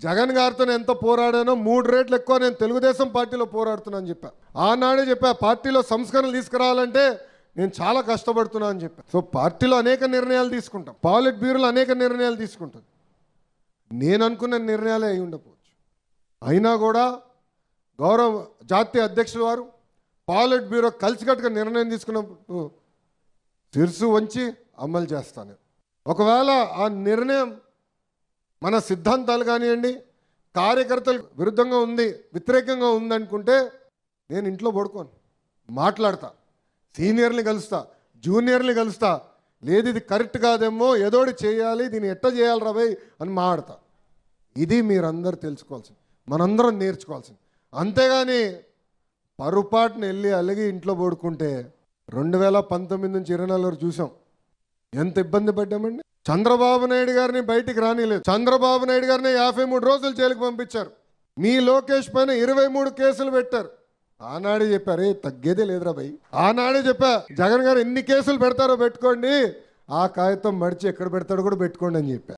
జగన్ గారితో ఎంత పోరాడానో 3 రెట్లు ఎక్కువ నేను తెలుగుదేశం పార్టీలో పోరాడుతున్నాను చెప్పా. ఆనాడే చెప్పా పార్టీలో సంస్కరణలు తీసుకురావాలంటే నేను చాలా కష్టపడుతున్నా అని చెప్పా. సో పార్టీలో అనేక నిర్ణయాలు తీసుకుంటాం, పాలిట్ బ్యూరోలో అనేక నిర్ణయాలు తీసుకుంటాం. నేను అనుకున్న నిర్ణయాలే అయి ఉండకపోవచ్చు. అయినా కూడా గౌరవ జాతీయ అధ్యక్షుల వారు పాలిట్ బ్యూరో కలిసికట్టుగా నిర్ణయం తీసుకున్నప్పుడు శిరసు వంచి అమలు చేస్తాను. ఒకవేళ ఆ నిర్ణయం మన సిద్ధాంతాలు కానివ్వండి, కార్యకర్తలు విరుద్ధంగా ఉంది, వ్యతిరేకంగా ఉందనుకుంటే నేను ఇంట్లో పడుకోను, మాట్లాడతా, సీనియర్ని కలుస్తా, జూనియర్ని కలుస్తా. లేదు ఇది కరెక్ట్ కాదేమో, ఏదోటి చేయాలి, దీన్ని ఎట్ట చేయాలి రాబోయ్ అని మాట్లాడతా. ఇది మీరందరూ తెలుసుకోవాల్సింది, మనందరం నేర్చుకోవాల్సింది. అంతేగాని పొరపాటున వెళ్ళి అలిగి ఇంట్లో పడుకుంటే 2019 నుంచి 24 వరకు చూసాం ఎంత ఇబ్బంది పడ్డామండి. చంద్రబాబు నాయుడు గారిని బయటికి రానిలేదు. చంద్రబాబు నాయుడు గారిని 53 రోజులు జైలుకి పంపించారు. మీ లోకేష్ పైన 23 కేసులు పెట్టారు. ఆనాడే చెప్పారు తగ్గేదే లేదురా భయ్. ఆనాడే చెప్పా జగన్ గారు ఎన్ని కేసులు పెడతారో పెట్టుకోండి, ఆ కాగితం మడిచి ఎక్కడ పెడతాడో కూడా పెట్టుకోండి అని చెప్పా.